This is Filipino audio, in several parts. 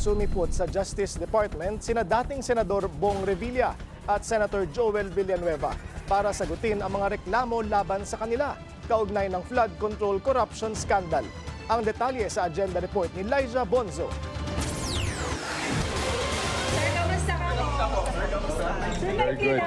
Sumipot sa Justice Department sina dating Senador Bong Revilla at Senator Joel Villanueva para sagutin ang mga reklamo laban sa kanila kaugnay ng flood control corruption scandal. Ang detalye sa agenda report ni Liza Bonzo. Very good.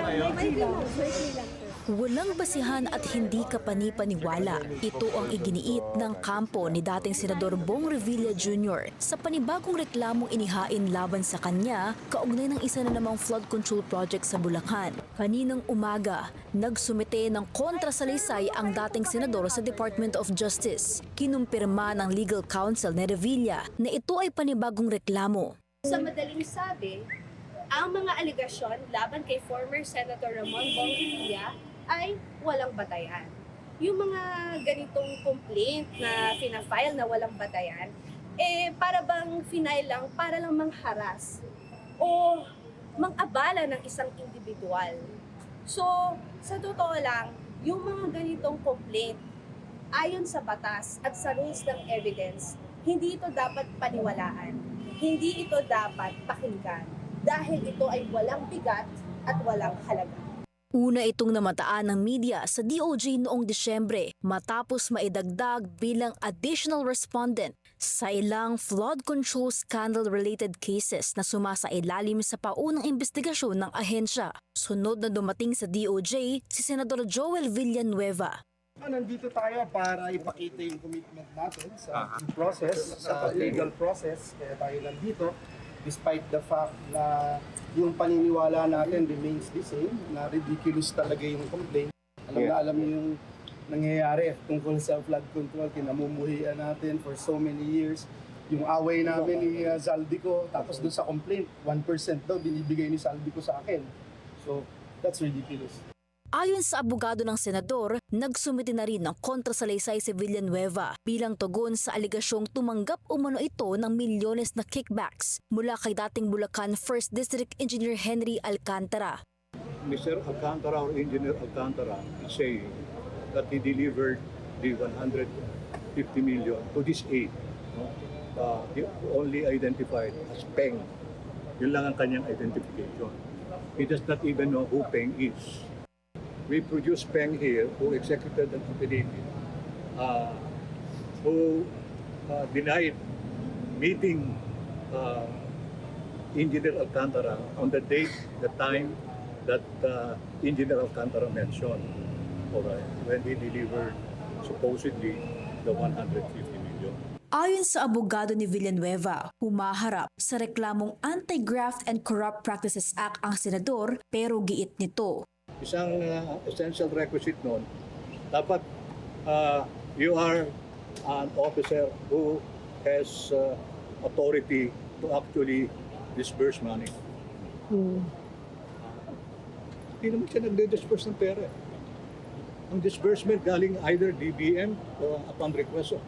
Walang basihan at hindi ka panipaniwala. Ito ang iginiit ng kampo ni dating Senador Bong Revilla Jr. sa panibagong reklamong inihain laban sa kanya kaugnay ng isa na namang flood control project sa Bulacan. Kaninang umaga, nagsumite ng kontrasalaysay ang dating senador sa Department of Justice. Kinumpirma ng legal counsel ni Revilla na ito ay panibagong reklamo. Sa madaling sabi, ang mga aligasyon laban kay former Senator Ramon Bong Revilla ay walang batayan. Yung mga ganitong complaint na fina-file na walang batayan, para bang final lang para lang mangharas o mangabala ng isang individual. So, sa totoo lang, yung mga ganitong complaint, ayon sa batas at sa rules ng evidence, hindi ito dapat paniwalaan. Hindi ito dapat pakinggan dahil ito ay walang bigat at walang halaga. Una itong namataan ng media sa DOJ noong Disyembre matapos maidagdag bilang additional respondent sa ilang flood control scandal-related cases na sumasailalim sa paunang investigasyon ng ahensya. Sunod na dumating sa DOJ si Senador Joel Villanueva. Nandito tayo para ipakita yung commitment natin sa process, sa legal process. Kaya tayo nandito despite the fact na yung paniniwala natin remains the same, na ridiculous talaga yung complaint. Alam niyo yung nangyayari tungkol sa flood control, kinamumuhian natin for so many years. Yung away namin ni Zaldico, tapos dun sa complaint, 1% daw binibigay ni Zaldico sa akin. So, that's ridiculous. Ayon sa abogado ng senador, nagsumite na rin ng kontrasalaysay si Villanueva bilang tugon sa aligasyong tumanggap umano ito ng milyones na kickbacks mula kay dating Bulacan 1st District Engineer Henry Alcantara. Mr. Alcantara or Engineer Alcantara is saying that he delivered the 150 million to this aid. No? He only identified as Peng. Yun lang ang kanyang identification. He does not even know who Peng is. We produced Peng here who executed an affidavit who denied meeting Engineer Alcantara on the date, the time that Engineer Alcantara mentioned, when he delivered supposedly the 150 million. Ayon sa abogado ni Villanueva, humaharap sa reklamong Anti-Graft and Corrupt Practices Act ang senador pero giit nito. Isang essential requisite nun, dapat you are an officer who has authority to actually disburse money. Hindi naman siya nagde-disburse ng pera. Ang disbursement galing either DBM o upon request of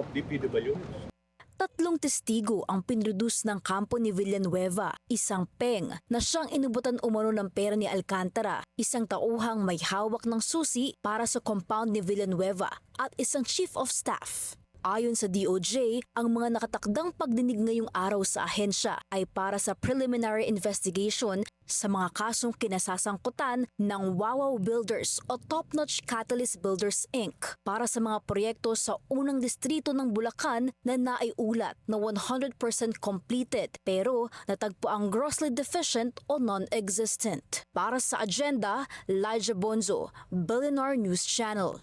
DPWH. Tatlong testigo ang pinroduce ng kampo ni Villanueva, isang Peng na siyang inubutan umano ng pera ni Alcantara, isang tauhang may hawak ng susi para sa compound ni Villanueva at isang chief of staff. Ayon sa DOJ, ang mga nakatakdang pagdinig ngayong araw sa ahensya ay para sa preliminary investigation sa mga kasong kinasasangkutan ng Wawaw Builders o Top Notch Catalyst Builders Inc. para sa mga proyekto sa unang distrito ng Bulacan na naiulat na 100% completed pero natagpo ang grossly deficient o non-existent. Para sa agenda, Liza Bonzo, Billionaire News Channel.